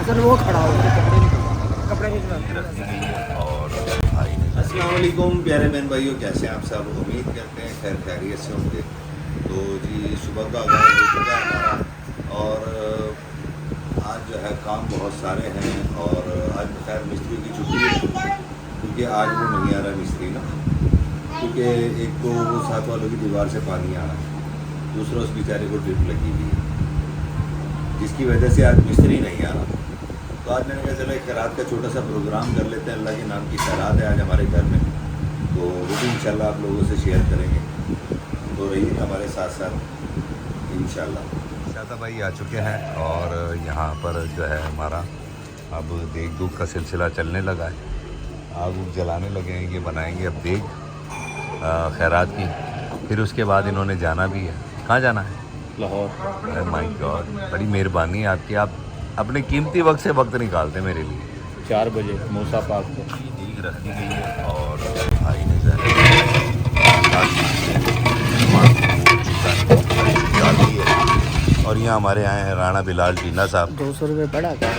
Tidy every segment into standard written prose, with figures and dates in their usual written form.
Sir वो खड़ा हो कपड़े नहीं रखी गई है। और भाई अस्सलाम वालेकुम प्यारे बहन भाइयों, कैसे हैं आप सब? उम्मीद करते हैं खैर खैरियत से होंगे। तो जी सुबह का आगाज़ हो चुका है हमारा और आज जो है काम बहुत सारे हैं और आज खैर मिस्त्री की छुट्टी है क्योंकि आज वो नहीं आ रहा मिस्त्री ना, क्योंकि एक तो वो साथ वालों की दीवार से पानी आ रहा है, दूसरा उस बेचारे को ड्रिप लगी हुई है जिसकी वजह से आज मिस्त्री नहीं आ रहा। तो आज मैंने कहा चलो एक खैरात का छोटा सा प्रोग्राम कर लेते हैं। अल्लाह के नाम की खैरात है आज हमारे घर में, तो वो भी इंशाल्लाह आप लोगों से शेयर करेंगे, तो रहिए हमारे साथ साथ इंशाल्लाह। शादा भाई आ चुके हैं और यहाँ पर जो है हमारा अब देग दूग का सिलसिला चलने लगा है। आग उग जलाने लगे हैं, ये बनाएंगे अब देग खैरात की। फिर उसके बाद इन्होंने जाना भी है। कहाँ जाना है? लाहौर। माय गॉड, बड़ी मेहरबानी है आपकी, आप अपने कीमती वक्त से वक्त निकालते मेरे लिए। 4 बजे मूसा पाक को दीग रखी गई है और भाई ने डाली है। और यहाँ हमारे आए हैं राणा बिलाल टीना साहब। 200 रुपये पड़ा था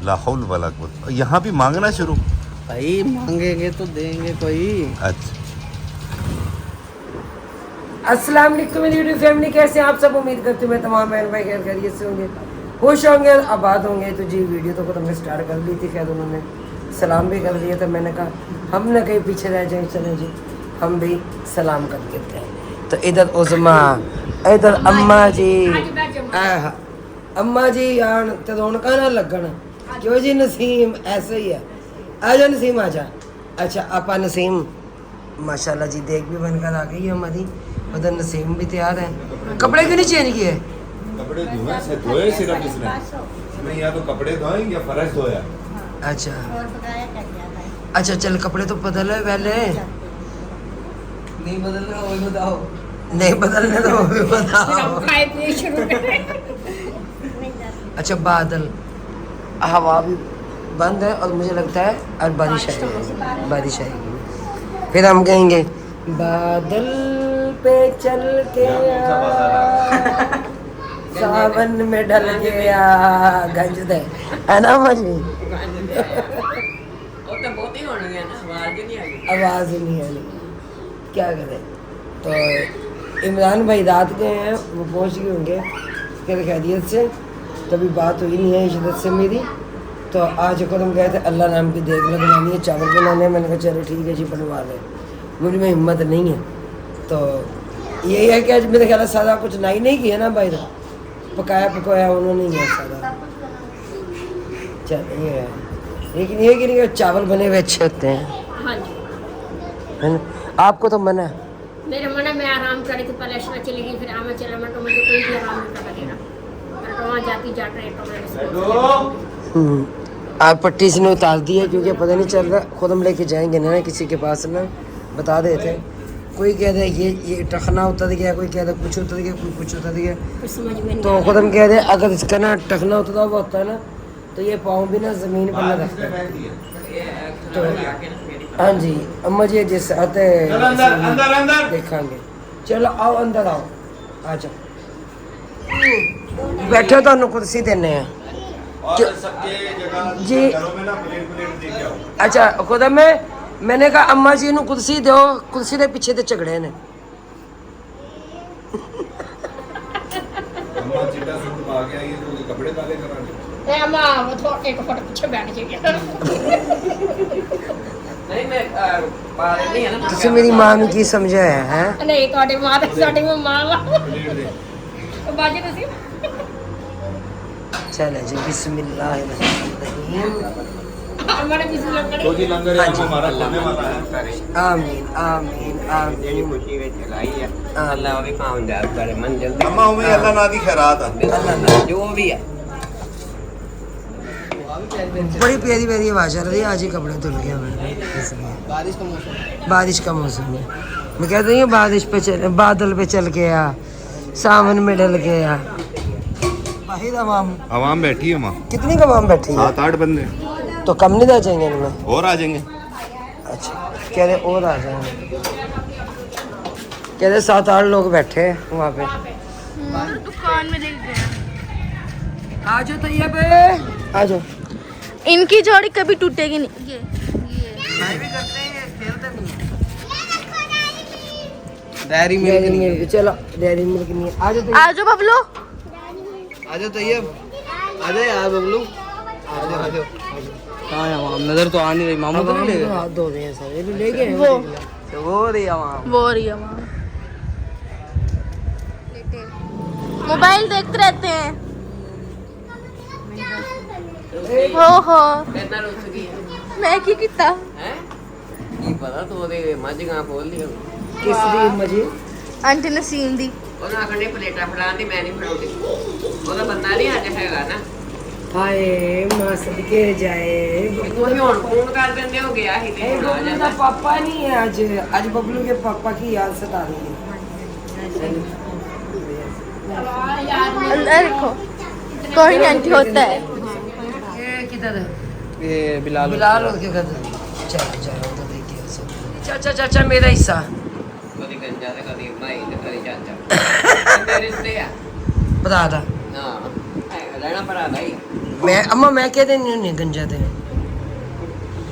लाहौल वाला को यहाँ भी मांगना शुरू। भाई मांगेंगे तो देंगे कोई। अच्छा, अस्सलाम वालेकुम मेरी यूट्यूब फैमिली, कैसे हैं आप सब? उम्मीद करती हूँ मैं तमाम बहन भाई खैर खैरियत से होंगे, खुश होंगे, आबाद होंगे। तो जी वीडियो तो खुद हमने स्टार्ट कर ली थी, खैर उन्होंने सलाम भी कर दिया था। मैंने कहा हम ना कहीं पीछे रह जाए, चले जी हम भी सलाम कर देते हैं। तो इधर उज़मा, इधर अम्मा जी, अम्मा जी आन तो रौनका ना लगन। क्यों जी नसीम? ऐसे ही है, आजा नसीम आजा। अच्छा आपा नसीम माशाल्लाह जी देख भी बनकर आ गई है हमारी। उधर नसीम भी तैयार है। कपड़े क्यों नहीं चेंज किए? कपड़े धोए सिर्फ इसने या तो कपड़े धोए या फर्श धोया। अच्छा अच्छा चल कपड़े तो बदल है पहले। नहीं बदलना वो बताओ। नहीं बदलने तो वो भी बताओ। अच्छा बादल, हवा भी बंद है और मुझे लगता है और बारिश आएगी, बारिश आएगी। फिर हम कहेंगे बादल पे चल के सावन में ढल गया गंज दे, है ना मजी? आवाज़ ही नहीं आनी, क्या करें? तो इमरान भाई रात गए हैं, वो पहुंच गए होंगे फिर खैरियत से, तभी बात हुई नहीं है इज्जत से मेरी। तो आज को हम गए थे अल्लाह नाम की देग लगवानी है, चावल बनाने। मैंने कहा चलो ठीक है जी बनवा लें, मुझ में हिम्मत नहीं है। तो यही है कि आज मेरे ख्याल से सारा कुछ नाई नहीं किया ना भाई, पकाया पकाया उन्होंने ही है सारा। चल ये है, लेकिन ये कि नहीं चावल बने हुए अच्छे होते हैं। हाँ जी, है ना? आपको तो मना है। मेरे मन में आराम करे थी, पहले ऐसा चली गई, फिर आमा चला मैं, तो मुझे कोई भी आराम नहीं कर देना। मैं तो वहाँ जाती जाट रहे तो मैंने आप पट्टी से ने उतार दी है क्योंकि पता नहीं चल रहा, खुद हम लेके जाएंगे ना किसी के पास ना, बता देते। कोई कह दे ये टखना उतर गया, कोई कह दे कुछ उतर गया, कोई कुछ उतर गया। कुछ समझ में नहीं तो खुद हम कह दे अगर इसका ना टखना उतरा हुआ होता है ना तो ये पाँव भी ना ज़मीन पर ना रखते। तो हाँ जी अम्मा जी जिस आते देखेंगे। चलो आओ अंदर आओ, आ जाओ बैठो, तो कुर्सी देने हैं जी। अच्छा खुदा मैंने कहा अम्मा जी नू कुर्सी दो, कुर्सी के पीछे तो झगड़े ने। अम्मा वो थोड़ा एक फुट पीछे बैठ जाइए। नहीं मैं पारे नहीं है ना। तुझे मेरी माँ में की समझा है? नहीं ਤੁਹਾਡੀ ਮਾਂ ਤੇ ਸਾਡੀ ਮਾਂ ਵਾ ਬਾਜੀ ਤੁਸੀਂ। चलो जी बिस्मिल्लाहिर्रहमानिर्रहीम। हमारे बिस्मिल्लाह करें। तो जी लंगर यहाँ पे हमारा खाने वाला है। आमीन आमीन आमीन। अल्लाह भी कामयाब करे मंजिल पे। अम्मा उम्मी अल्लाह ना दी खैरात है। जो भी है बड़ी प्यारी प्यारी आवाज़ आ रही है। आज ही कपड़े धुल गए मैंने, बारिश का मौसम, बारिश का मौसम है। मैं कहती हूँ बारिश पे चल, बादल पे चल गया, सावन में डल गया। बाहिर आवाम बैठी है माँ, कितनी कमाम बैठी है? 7-8 बंदे तो कम नहीं रह जाएंगे इनमें? और आ जाएंगे। अच्छा कह रहे और आ जाएंगे, कह रहे 7-8 लोग बैठे हैं वहाँ पे। दुकान में देख गया। आ जाओ तैयब, आ जाओ। इनकी जोड़ी कभी टूटेगी नहीं। ये भाई भी करते हैं, खेलते भी हैं। डेयरी मिल्क, चलो डेयरी मिल्क नहीं है। आ जाओ आ जाओ बबलू। आ जाओ तैयब, आ जाओ यार बबलू, आ जाओ, आ जाओ। कहाँ है वहाँ? नजर तो आ नहीं रही। मामू तो नहीं ले गए? हाथ धो रहे हैं सब, ये तो ले गए। वो तो वो रही है वहाँ। वो रही है वहाँ, मोबाइल देखते रहते हैं। हो कितना रुक चुकी है? मैं की कितना हैं? नहीं पता तो वो मज कहाँ खोल लिया। किसरी मजे? आंटी नसीम दी। ਉਹਨੂੰ ਆਖਣੇ ਪਲੇਟਾਂ ਫੜਾਉਂਦੀ ਮੈਂ ਨਹੀਂ ਫੜਾਉਂਦੀ। ਉਹਦਾ ਬੰਦਾ ਨਹੀਂ ਅੱਜ ਹੈਗਾ ਨਾ। हाय माँ सदके जाए। ਤੁਸੀਂ ਹੁਣ ਫੋਨ ਕਰ ਦਿੰਦੇ ਹੋ ਗਿਆ ਹੀ ਤੇ ਹੁਣ ਆ बबलू ਜਾਂਦਾ। का पापा नहीं है आज, आज बबलू के पापा की याद सता रही है। अंदर रखो, कोई नहीं आंटी होता है। ये किधर है? ਇਹ ਬਿਲਾਲ बिलाल और क्या करते हैं? चलो चलो तो देखिए सब। चाचा चाचा मेरा हिस्सा। ਕਦੀ ਗੰਜਾ ਤੇ ਕਦੀ ਮਾਈ ਤੇ ਕਦੀ ਚਾਚਾ। ਮੇਰੇ ਰਿਸ਼ਤੇ ਆ। बता था ਹਾਂ ਰਹਿਣਾ ਭਰਾ ਦਾ ਹੀ। मैं अम्मा मैं क्या देनी हूँ गंजा दे।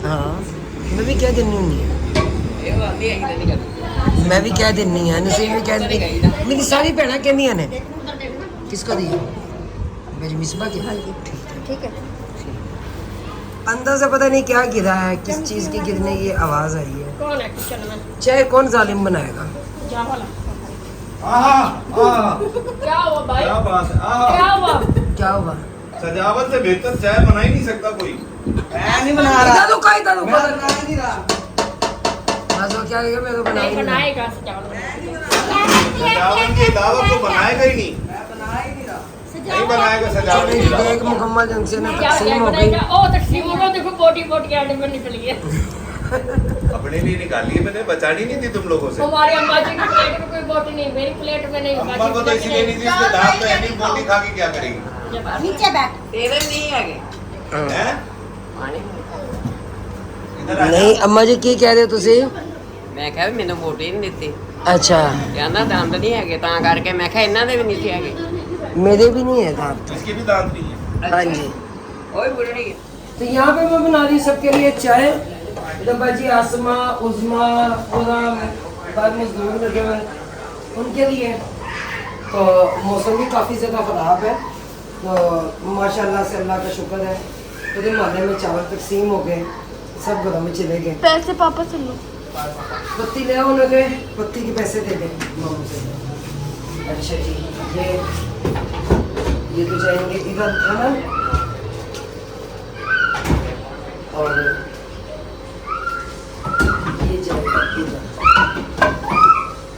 हाँ मैं भी क्या देनी हूँ, ਇਹ ਆਂਦੀ ਹੈ ਕਿ ਨਹੀਂ ਕਰਦੀ। मैं भी क्या देनी है, नसीब भी क्या देनी। मेरी सारी भैन कहनी ने किसको दी? मेरी मिसबा की। ठीक है। अंदर से पता नहीं क्या गिरा है, किस चीज की गिरने की आवाज आई है। कौन है किचन में? चाहे कौन जालिम बनाएगा। क्या वाला? आहा, आहा, क्या हुआ भाई? क्या बात है, आहा। क्या हुआ? क्या होगा? सजावट से बेहतर चाय बना ही नहीं सकता कोई। मैं नहीं बना इधर रुको, इधर रुको। मैं बना ही नहीं रहा। बस वो क्या कहेगा, मेरे को नहीं बनाएगा। बनाएगा सजावट। सजावट के अलावा तो बनाएगा ही नहीं। नहीं बनाएगा सजावट के अलावा। एक मुकम्मल ढंग से ना क्या तकसीम हो गई। बनाएगा? ओ तकसीम हो, देखो बोटी बोटी आने में निकली है। अपने लिए निकाली है मैंने, बचानी नहीं थी तुम लोगों से। हमारी अम्मा जी की प्लेट में कोई बोटी नहीं, मेरी प्लेट में नहीं। अम्मा को तो इसलिए नहीं थी, उसके दांत में नहीं, मोटी खा के क्या करेगी? नीचे बैठ। ਤੇਰੇ ਨਹੀਂ ਹੈਗੇ हैं? ਪਾਣੀ। इधर आ जा। नहीं अम्मा जी की कह रहे हो तुसी? ਮੈਂ ਕਿਹਾ ਵੀ ਮੈਨੂੰ ਵੋਟੀ ਨਹੀਂ ਦਿੱਤੀ। अच्छा ਕਹਿੰਦਾ ਦੰਦ ਨਹੀਂ ਹੈਗੇ ਤਾਂ ਕਰਕੇ ਮੈਂ ਕਿਹਾ ਇਹਨਾਂ ਦੇ ਵੀ ਨਹੀਂ ਸੀ ਹੈਗੇ। मेरे भी नहीं है दांत। इसके भी दांत नहीं है। हाँ जी। ਓਏ ਬੁੜੜੀ तो यहाँ पे मैं बना रही सबके लिए चाय। इधर बाजी आसमा उज़मा पूरा बाद मजदूर लगे हुए उनके लिए। तो मौसम भी काफ़ी ज़्यादा ख़राब है, तो माशाल्लाह से अल्लाह का शुक्र है। पूरे मोहल्ले में चावल तकसीम हो गए, सब घरों में चले गए। पैसे पापा से लो। पत्ती ले आओ, लगे पत्ती के पैसे दे दें मामू से। अच्छा जी, ये तो जाएंगे इधर है ना, और ये जाएगा इधर।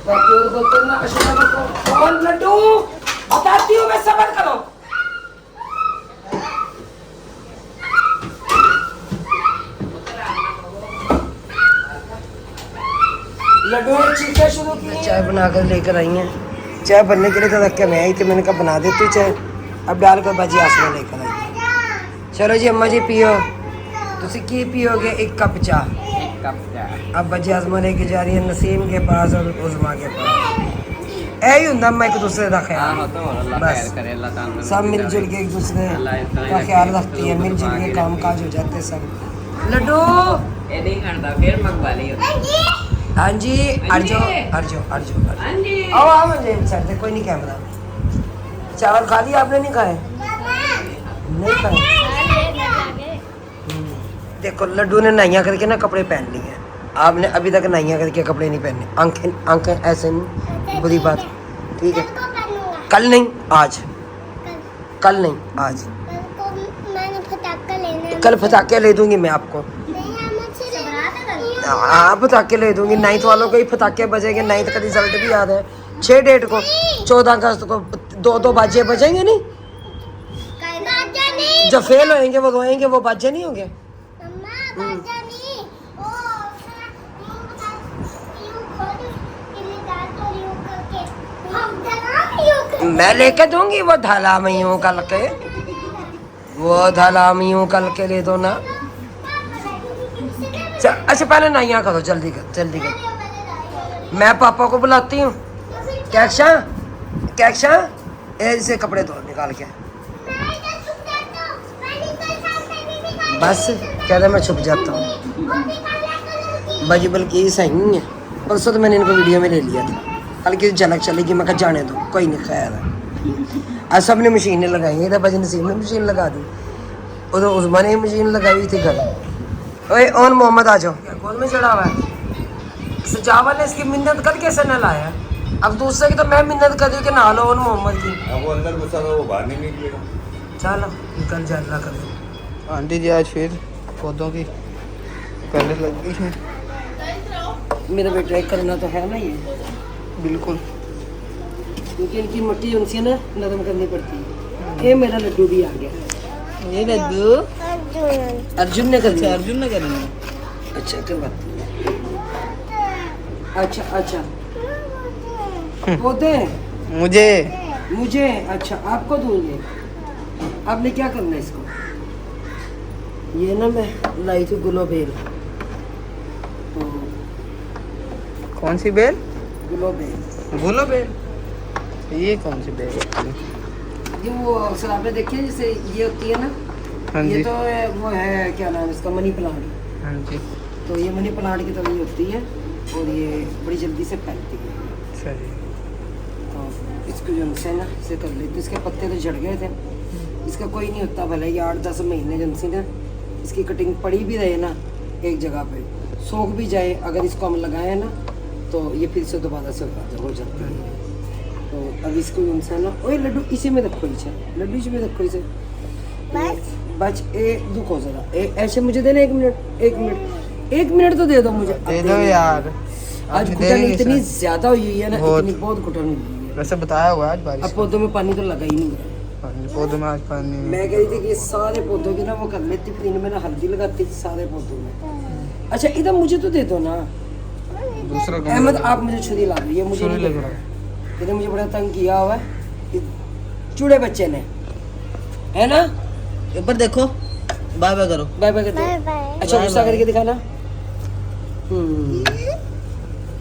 बाकी और बोलते ना अशोका को कौन लड्डू बताती हूँ मैं, सबर करो। लड्डू ने चीखें शुरू की। चाय बनाकर लेकर आई हैं। चाय बनने के लिए तो रख के मैं आई थी, मैंने कहा बना देती चाय। अब डालकर बाजी आसमा लेकर आई। चलो जी अम्मा जी पियो। तुसी की पियोगे? एक कप चाय। ਕੱਪ ਚਾਹ। अब बाजी आसमा लेके जा रही है नसीम के पास और उज़मा के पास। यही ਹੁੰਦਾ मैं एक दूसरे का ख्याल। ਆਹੋ ਤਾਂ ਹੋਰ ਅੱਲਾ बस। ਖੈਰ ਕਰੇ, ਅੱਲਾ ਤੁਹਾਨੂੰ सब मिलजुल के एक दूसरे का ख्याल रखती है, मिलजुल के काम काज हो जाते हैं सब। लड्डू ਇਹ ਨਹੀਂ ਕਰਦਾ ਫਿਰ ਮੰਗਵਾ ਲਈ। हाँ जी अर्जो अर्जो अर्जो ਹਾਂਜੀ आओ आओ मुझे सर से कोई नहीं कैमरा। चावल खा लिया आपने? नहीं खाए? नहीं खाए। देखो लड्डू ने नाइयाँ करके ना कपड़े पहन लिए हैं, आपने अभी तक नाइयाँ करके कपड़े नहीं पहने। आंखें आंखें ऐसे नहीं, बुरी बात। ठीक है कल नहीं आज, कल नहीं आज। मैंने फटाका लेना कल पटाखे ले दूंगी मैं आपको। हाँ पटाखे ले दूंगी। 9th वालों को ही पटाखे बजेंगे। 9th का रिजल्ट भी याद है, 6 डेट को 14 अगस्त को 2 बाजे बजेंगे। नहीं जब फेल होएंगे वो रोएंगे, वो बाजे नहीं होंगे। मैं लेके दूंगी वो धाला में यूं कल के, वो धाला में यूं कल के ले दो ना। अच्छा पहले नाइयाँ करो, जल्दी कर जल्दी कर। मैं पापा को बुलाती हूँ। कैक्शा कैक्शा ऐसे कपड़े धो निकाल के। बस कहता मैं छुप जाता हूँ। बाजी बल्कि ये सही नहीं है। परसों तो मैंने इनको वीडियो में ले लिया था, हल्की सी झलक चलेगी, मैं कहा जाने दो कोई नहीं, खैर है। आज सब ने मशीनें लगाई हैं, इधर बाजी नसीम ने मशीन लगा दी, उधर उस्मान ने मशीन लगाई हुई थी घर। ओए ओन मोहम्मद आ जाओ, कौन में चढ़ा हुआ है? सजावा ने इसकी मिन्नत कर कैसे न लाया? अब दूसरे की तो मैं मिन्नत कर दी कि नहा लो ओन मोहम्मद की। अब वो अंदर घुसा हुआ, वो बाहर नहीं निकलेगा। चलो निकल जा, अल्लाह कर दो। आंटी जी आज फिर पौधों की पहले लग गई है। मेरा बेटा एक करना तो है ना ये, बिल्कुल। क्योंकि इनकी मिट्टी उनसे ना नरम करनी पड़ती है। ये मेरा लड्डू भी आ गया। ये लड्डू अर्जुन ने कर दिया। अर्जुन ने करनी है। अच्छा करवाती है। अच्छा अच्छा पौधे मुझे मुझे, अच्छा आपको दूंगे। आपने क्या करना है इसको? ये ना मैं लाई थी गुलोबेल। तो कौन सी बेल? गुलोबेल, गुलो बेल। ये कौन सी बेल? ये वो सराबे देखिए जैसे ये होती है ना, हाँ ये जी। तो वो है क्या नाम है इसका, मनी प्लांट। हाँ जी। तो ये मनी प्लांट की तरह ही होती है और ये बड़ी जल्दी से फैलती है। सही। तो इसको जो है ना इसे कर लेते। इसके पत्ते तो झड़ गए थे, इसका कोई नहीं होता, भले ये 8-10 महीने जनसी ना इसकी कटिंग पड़ी भी रहे ना एक जगह पे, सूख भी जाए, अगर इसको हम लगाएं ना तो ये फिर से दोबारा से हो जाती है। तो अब इसको उनसे ना, ओए लड्डू इसी में रखो, इसे लड्डू इसी में रखो, इसे बच ए दुख हो जरा ऐसे मुझे देना। 1 मिनट 1 मिनट तो दे दो मुझे। दे दो यार। आज घुटन इतनी ज्यादा हुई है ना, इतनी बहुत घुटन हुई है। वैसे बताया हुआ है आज बारिश। अब पौधों में पानी तो लगा ही नहीं है। पौधों में आज पानी। मैं कह रही थी कि ये सारे पौधों की ना वो कर लेती, फिर इनमें ना हल्दी लगाती थी सारे पौधों में। अच्छा इधर मुझे तो दे दो ना। दूसरा अहमद आप मुझे छुरी ला दो, ये मुझे छुरी नहीं लग लग रहा रहा। इधर मुझे बड़ा तंग किया हुआ है चूड़े बच्चे ने, है ना? ऊपर देखो, बाय बाय करो। बाय बाय करते। अच्छा बाय गुस्सा बाय। करके दिखाना।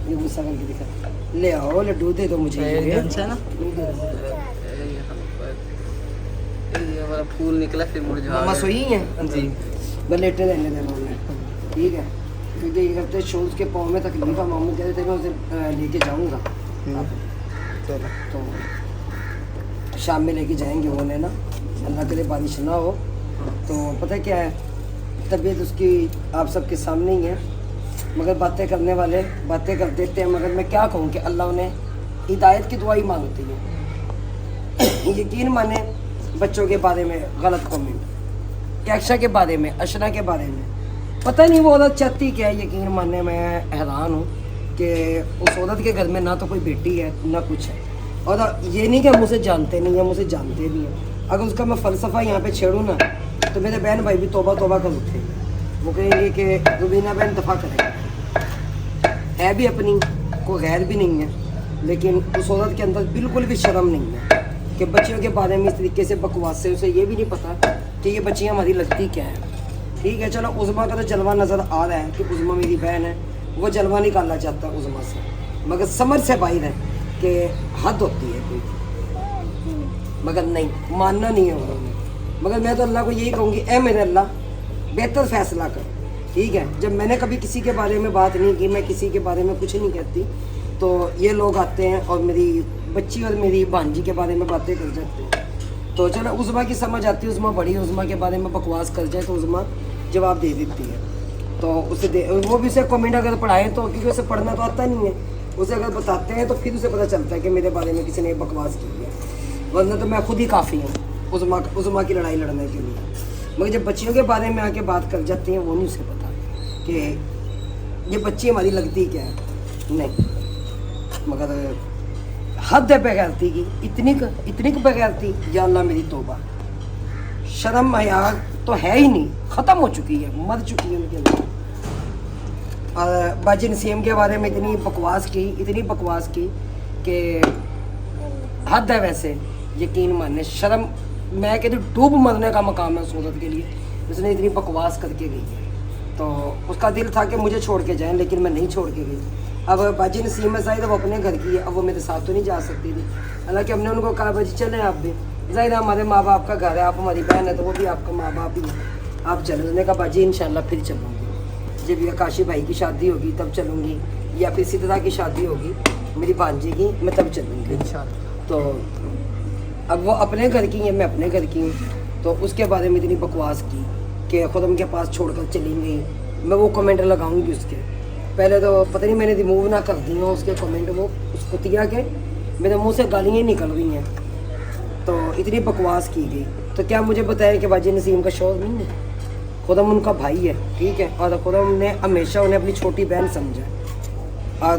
ये गुस्सा करके दिखा। ले आओ लड्डू दे दो मुझे। ये है ना, नहीं दे रहा। ये वाला फूल निकला फिर मुरझा मामा गया। सोई है जी। मैं लेटे रहने देना उन्हें, ठीक है? क्योंकि ये करते शूज़ के पाँव में तकलीफ है, मामू कह रहे थे मैं उसे लेके जाऊँगा। चलो। तो शाम में लेके जाएंगे उन्हें ना, अल्लाह करे बारिश ना हो। तो पता है क्या है, तबीयत उसकी आप सबके सामने ही है, मगर बातें करने वाले बातें कर देते हैं। मगर मैं क्या कहूँ कि अल्लाह उन्हें हिदायत की दुआ ही मांगती है। यकीन माने बच्चों के बारे में गलत कमेंट, कैक्शा के बारे में, अशना के बारे में, पता नहीं वो औरत चाहती क्या है। यकीन माने मैं हैरान हूँ कि उस औरत के घर में ना तो कोई बेटी है ना कुछ है। और ये नहीं कि हम उसे जानते नहीं, हम उसे जानते भी हैं। अगर उसका मैं फ़लसफ़ा यहाँ पे छेड़ूँ ना तो मेरे बहन भाई भी तौबा तौबा कर उठेंगे। वो कहेंगे कि रुबीना बहन दफ़ा करेंगे, है भी अपनी, कोई गैर भी नहीं है, लेकिन उस औरत के अंदर बिल्कुल भी शर्म नहीं है कि बच्चियों के बारे में इस तरीके से बकवास से। उसे ये भी नहीं पता कि ये बच्चियाँ हमारी लगती क्या है। ठीक है चलो, उज़मा का तो जलवा नज़र आ रहा है कि उज़मा मेरी बहन है, वो जलवा निकालना चाहता है उज़मा से, मगर समझ से बाहर है कि हद होती है कोई, मगर नहीं मानना नहीं है उन्होंने। मगर मैं तो अल्लाह को यही कहूँगी, ए मेरे अल्लाह बेहतर फैसला कर। ठीक है, जब मैंने कभी किसी के बारे में बात नहीं की, मैं किसी के बारे में कुछ नहीं कहती, तो ये लोग आते हैं और मेरी बच्ची और मेरी भांजी के बारे में बातें कर जाते हैं। तो चलो उज़मा की समझ आती है, उज़मा बड़ी, उज़मा के बारे में बकवास कर जाए तो उज़मा जवाब दे देती है। तो उसे वो भी उसे कमेंट अगर पढ़ाएँ तो, क्योंकि उसे पढ़ना तो आता नहीं है, उसे अगर बताते हैं तो फिर उसे पता चलता है कि मेरे बारे में किसी ने बकवास की है, वरना तो मैं खुद ही काफ़ी हूँ उज़मा की लड़ाई लड़ने के लिए। मगर जब बच्चियों के बारे में आके बात कर जाती हैं, वो नहीं उसे पता कि ये बच्ची हमारी लगती क्या है। नहीं, मगर हद है बेगैरती की, इतनी बेगैरती, या अल्लाह मेरी तौबा। शर्म हया तो है ही नहीं, ख़त्म हो चुकी है, मर चुकी है उनके अंदर। और बाजी नसीम के बारे में इतनी बकवास की कि हद है। वैसे यकीन माने शर्म, मैं कहती हूँ डूब मरने का मकाम है उस औरत के लिए, उसने इतनी बकवास करके गई है। तो उसका दिल था कि मुझे छोड़ के जाएं, लेकिन मैं नहीं छोड़ के गई। अब बाजी नसीम है शायद वो अपने घर की है, अब वो मेरे साथ तो नहीं जा सकती थी। हालांकि हमने उनको कहा बाजी चलें आप भी, ज़ाहिर है हमारे माँ बाप का घर है, आप हमारी बहन है तो वो भी आपका माँ बाप ही है। आप चलो। उसने कहा बाजी इंशाल्लाह फिर चलूँगी, जब ये आकाशी भाई की शादी होगी तब चलूँगी, या फिर सिद्धा की शादी होगी मेरी भांजी की, मैं तब चलूँगी इंशाल्लाह। तो अब वो अपने घर की है, मैं अपने घर की हूँ, तो उसके बारे में इतनी बकवास की कि खुद उनके पास छोड़कर चली गई। मैं वो कमेंट लगाऊंगी उसके, पहले तो पता नहीं मैंने रिमूव ना कर दी हूँ उसके कमेंट, वो उस कुतिया के मेरे मुंह से गालियाँ ही निकल रही हैं। तो इतनी बकवास की गई, तो क्या मुझे बताया कि बाजी नसीम का शौक नहीं है, खुदम उनका भाई है, ठीक है। और खुदम ने हमेशा उन्हें अपनी छोटी बहन समझा, और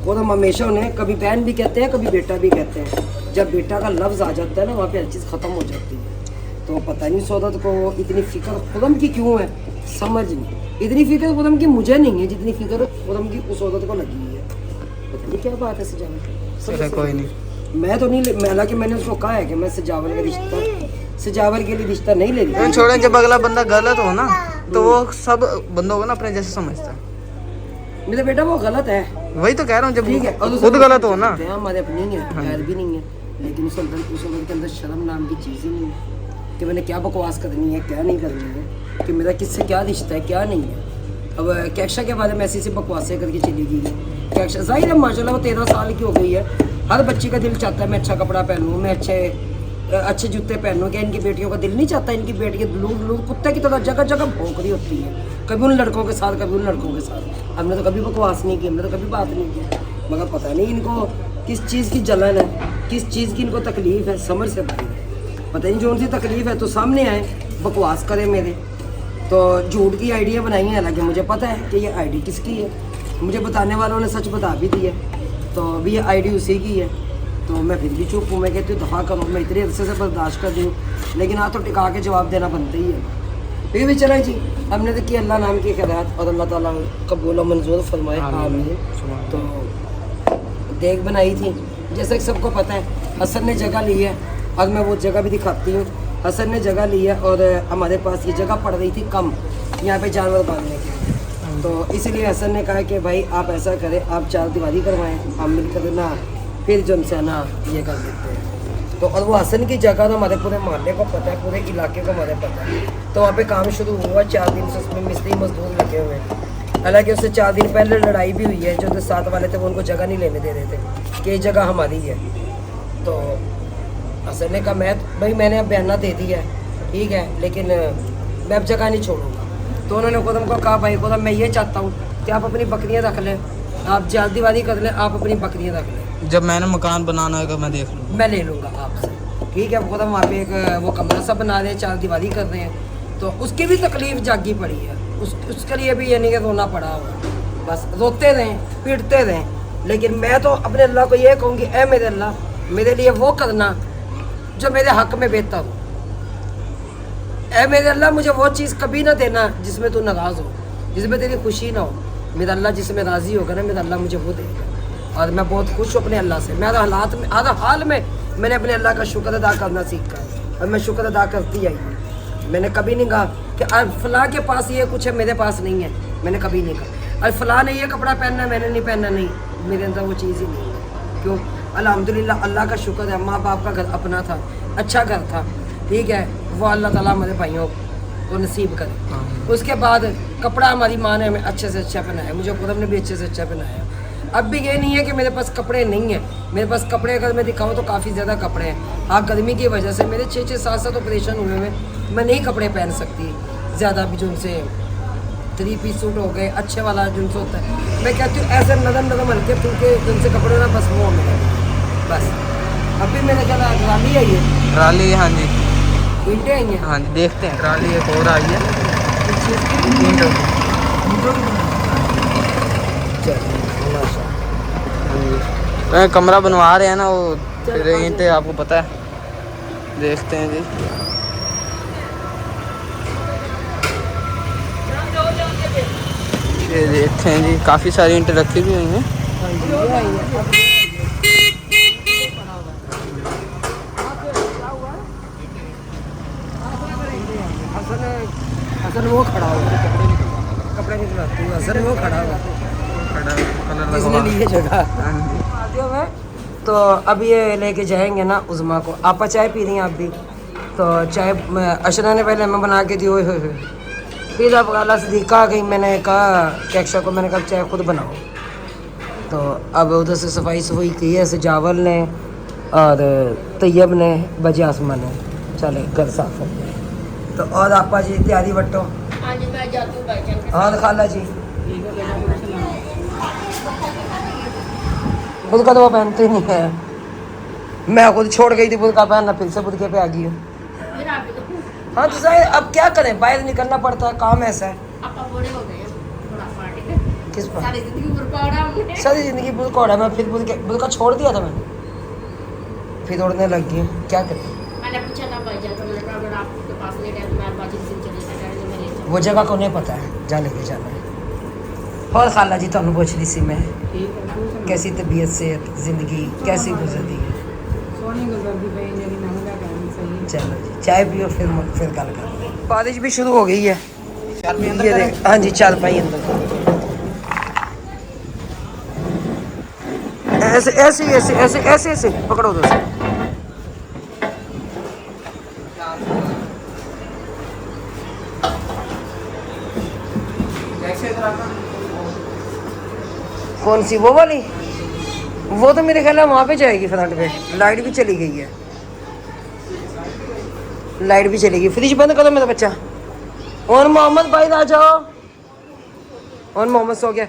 खुदम हमेशा उन्हें कभी बहन भी कहते हैं, कभी बेटा भी कहते हैं। जब बेटा का लफ्ज़ आ जाता है ना, वहाँ पे हर चीज़ ख़त्म हो जाती है। तो पता नहीं सौदत को इतनी फ़िक्र खुदम की क्यों है, समझ नहीं। इतनी फ़िक्र खुदम की मुझे नहीं है जितनी फ़िक्र खुदम की उस सौदत को लगी है। पता नहीं क्या बात है सजावल। कोई नहीं, मैं तो नहीं, हालांकि मैंने उसको कहा है कि मैं सजावल का रिश्ता, सजावल के लिए रिश्ता नहीं ले रही। छोड़े, जब अगला बंदा गलत हो ना तो वो सब बंदों को ना अपने जैसे समझता है। मेरा बेटा वो गलत है, वही तो कह रहा हूँ, जब ठीक है, और खुद गलत हो ना। हमारे अपने ही है, खैर भी नहीं है, लेकिन उस अंदर के अंदर शर्म नाम की चीज़ ही नहीं है कि मैंने क्या बकवास करनी है, क्या नहीं करनी है, कि मेरा किससे क्या रिश्ता है, क्या नहीं है। अब कैक्शा के बारे में ऐसी बकवासें करके चली गई है। कैक्शा जाहिर है माशाल्लाह वो 13 साल की हो गई है, हर बच्ची का दिल चाहता है मैं अच्छा कपड़ा पहनूँ, मैं अच्छे जूते पहनूँ। क्या इनकी बेटियों का दिल नहीं चाहता? इनकी बेटियाँ लूट कुत्ते की तरह जगह जगह भौंक रही होती है, कभी उन लड़कों के साथ, कभी उन लड़कों के साथ। हमने तो कभी बकवास नहीं की, हमने तो कभी बात नहीं की, मगर पता नहीं इनको किस चीज़ की जलन है, किस चीज़ की इनको तकलीफ़ है, समझ से बाहर है। पता नहीं जो उनकी तकलीफ़ है तो सामने आए, बकवास करें मेरे। तो झूठ की आइडिया बनाई है, हालांकि मुझे पता है कि ये आईडी किसकी है, मुझे बताने वालों ने सच बता भी दी है, तो अभी ये आईडी उसी की है। तो मैं फिर भी चुप हूँ, मैं कहती हूँ दफ़ा करो, मैं इतने अरसे से बर्दाश्त कर दी हूँ, लेकिन हाँ तो टिका के जवाब देना बनता ही है। फिर भी चला जी, हमने तो की अल्लाह नाम की खैरात, और अल्लाह ताला कबूल और मंजूर फरमाए, आमीन। तो देख बनाई थी, जैसे कि सबको पता है हसन ने जगह ली है, और मैं वो जगह भी दिखाती हूँ। हसन ने जगह ली है और हमारे पास ये जगह पड़ रही थी कम यहाँ पे जानवर बांधने की, तो इसलिए हसन ने कहा कि भाई आप ऐसा करें, आप 4 दीवारी करवाएं, हम मिलकर ना फिर जो उनसे ना ये कर देते हैं। तो और वो हसन की जगह तो हमारे पूरे मोहल्ले को पता है, पूरे इलाके को हमारे पता है। तो वहाँ पे काम शुरू हुआ, 4 दिन से उसमें मिस्त्री मजदूर लगे हुए हैं। हालांकि उससे 4 दिन पहले लड़ाई भी हुई है, जो साथ वाले थे वो उनको जगह नहीं लेने दे रहे थे कि ये जगह हमारी है। तो हसन ने कहा भाई मैंने अब बयाना दे दिया है, ठीक है, लेकिन मैं अब जगह नहीं छोड़ूंगा। तो उन्होंने खुदम को कहा भाई खुदम मैं ये चाहता हूँ कि आप अपनी बकरियाँ रख लें, आप जल्दीबाजी कर लें, आप अपनी बकरियाँ रख लें, जब मैंने मकान बनाना होगा मैं देख लूँगा, मैं ले लूँगा आपसे, ठीक है। खुदम वहाँ पे एक वो कमरा सा बना रहे हैं, 4 दीवारी कर रहे हैं, तो उसकी भी तकलीफ जागी पड़ी है, उसके लिए भी ये नहीं कि रोना पड़ा होगा, बस रोते रहें, पीटते रहें। लेकिन मैं तो अपने अल्लाह को ये कहूँगी, ऐ मेरे अल्लाह मेरे लिए वो करना जो मेरे हक में बेहतर हो, ऐ मेरे अल्लाह मुझे वो चीज़ कभी ना देना जिसमें तू नाराज़ हो, जिसमें तेरी खुशी ना हो। मेरा अल्लाह जिसमें राज़ी होगा ना, मेरा अल्लाह मुझे वो देगा, और मैं बहुत खुश हूँ अपने अल्लाह से। मैं हर हाल में मैंने अपने अल्लाह का शुक्र अदा करना सीखा है, और मैं शुक्र अदा करती आई हूँ। मैंने कभी नहीं कहा कि फ़लाँ के पास ये कुछ है मेरे पास नहीं है, मैंने कभी नहीं कहा। और फ़लाँ ने ये कपड़ा पहनना है मैंने नहीं पहनना, नहीं, मेरे अंदर वो चीज़ ही नहीं है। क्यों? अल्हम्दुलिल्लाह अल्लाह का शुक्र है, माँ बाप का घर अपना था, अच्छा घर था, ठीक है, वो अल्लाह ताला हमारे भाइयों को नसीब करे। उसके बाद कपड़ा हमारी माँ ने हमें अच्छे से अच्छा पहनाया, मुझे खुद ने भी अच्छे से अच्छा पहनाया। अब भी ये नहीं है कि मेरे पास कपड़े नहीं हैं, मेरे पास कपड़े अगर मैं दिखाऊँ तो काफ़ी ज़्यादा कपड़े हैं। हाँ, गर्मी की वजह से मेरे 6-6 7-7 ऑपरेशन हुए हुए, मैं नहीं कपड़े पहन सकती ज़्यादा भी, जो उनसे 3 पीस सूट हो गए, अच्छे वाला जिनसे होता है। मैं कहती हूँ ऐसे नरम हल्के फुल्के जिनसे कपड़े ना, बस वो मेरे बस। अभी मैंने कहा ट्राली आई है, ट्राली, हाँ जी, ईंटें आई हैं, हाँ जी, देखते हैं। ट्राली एक और आई है, कमरा बनवा रहे हैं ना वो, फिर ईंटें आपको पता है, देखते हैं जी। ये देखते हैं जी, काफ़ी सारी ईंटें रखी हुई हैं। असल वो खड़ा हुआ कपड़े निकलाती हूँ, असल वो खड़ा हुआ इसने लिए जगह। तो अब ये लेके जाएंगे ना उज़मा को। आपा चाय पी रही हैं आप भी? तो चाय अशरा ने पहले हमें बना के दी, ओए होए पिज़्ज़ा पकाला सदीका गई, मैंने कहा कि अक्षय को मैंने कहा चाय खुद बनाओ। तो अब उधर से सफाई की है सजावल ने और तैयब ने, बजे आसमान ने, चले घर साफ हो गया। तो और आपा जी तैयारी बट्टो। हाँ जी मैं जाती हूँ भाईजान के हाँ खाला जी खुद का तो वो पहनते नहीं है, मैं खुद छोड़ गई थी खुद का पहनना, फिर से खुद के पे आ गई हूँ। साथ। फिर आप भी तो हाँ तो सही, अब क्या करें, बाहर निकलना पड़ता है, काम ऐसा है। आपका बड़े हो गए हैं थोड़ा पार्टी के किस पर सारी जिंदगी बुरपाड़ा हमने सारी जिंदगी बुलकोड़ा, मैं फिर बुल का छोड़ दिया था मैंने, फिर उड़ने लग गई। क्या करें, मैंने पूछा था भाईजान को, मैंने कहा अगर आपके पास लेट है तो मैं बाजी से चले जाऊंगा तो मैं ले जाऊंगा। वो जगह को नहीं पता है, जा लेके जाना है। और खाला जी तुम पूछ ली सी मैं कैसी तबीयत से जिंदगी कैसी गुजरती है। चलो जी चाय पियो फिर गल कर। बारिश भी शुरू हो गई है, ये देख। हाँ जी चल पाई अंदर, ऐसे ऐसे ऐसे ऐसे ऐसे ऐसे पकड़ो दोस्त। कौन सी वो वाली? वो तो मेरे ख्याल है वहाँ पे जाएगी फ्रंट पे। लाइट भी चली गई है, लाइट भी चली गई। फ्रिज बंद करो मेरा बच्चा। और मोहम्मद भाई आ जाओ। और मोहम्मद सो गया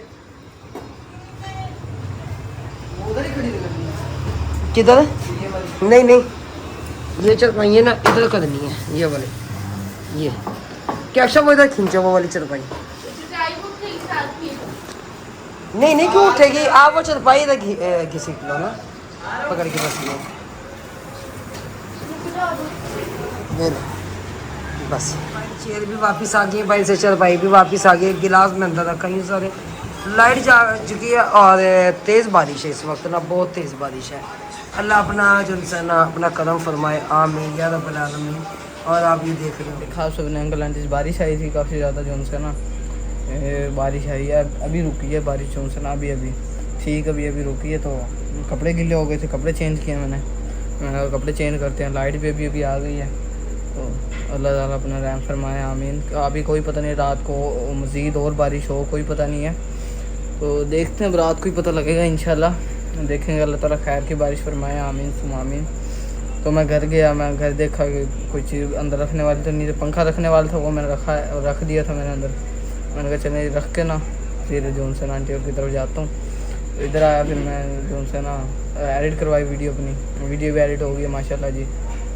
किधर? नहीं नहीं ये चरपाई है ना, इधर करनी है ये वाले, ये क्या अच्छा वो इधर खींचो वो वाली चरपाई। नहीं नहीं क्यों उठेगी, आप वो चरपाई इधर घिसक लो ना पकड़ के, बस ये बस। चेयर भी वापस आ गई भाई से, चरपाई भी वापस आ गई। गिलास में अंदर रखा ही सारे। लाइट जा चुकी है और तेज़ बारिश है इस वक्त ना, बहुत तेज़ बारिश है। अल्लाह अपना जो है ना अपना करम फरमाए, आमीन या रब्बल आलमीन। और आप ये देख रहे हो खास अंकल आंटी बारिश आई थी काफ़ी ज़्यादा जो उनसे ना, बारिश आई है अभी रुकी है बारिश जो उनसे ना, अभी ठीक अभी रुकी है। तो कपड़े गिले हो गए थे, कपड़े चेंज किए मैंने कहा कपड़े चेंज करते हैं। लाइट भी अभी आ गई है, तो अल्लाह ताला अपना रहम फरमाए, आमीन। अभी कोई पता नहीं रात को मज़ीद और बारिश हो, कोई पता नहीं है। तो देखते हैं अब रात को ही पता लगेगा इंशाल्लाह, देखेंगे। अल्लाह ताला खैर की बारिश फरमाए, आमीन सुम आमीन। तो मैं घर गया, मैं घर देखा कि कोई चीज़ अंदर रखने वाली तो नीचे पंखा रखने वाला था, वो मैंने रख दिया था मैंने अंदर। मैंने कहा चले रख के ना फिर जो उनसे ना आंटी की तरफ जाता हूँ। तो इधर आया, फिर मैं जो उनसे ना एडिट करवाई वीडियो अपनी, वीडियो भी एडिट हो गई है माशाल्लाह जी।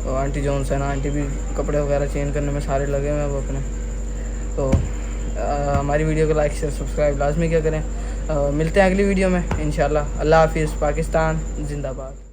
तो आंटी जो उनसे ना आंटी भी कपड़े वगैरह चेंज करने में सारे लगे हुए हैं वो अपने। तो हमारी वीडियो को लाइक शेयर सब्सक्राइब लाजमी क्या करें। मिलते हैं अगली वीडियो में इंशाल्लाह। अल्लाह हाफिज़। पाकिस्तान जिंदाबाद।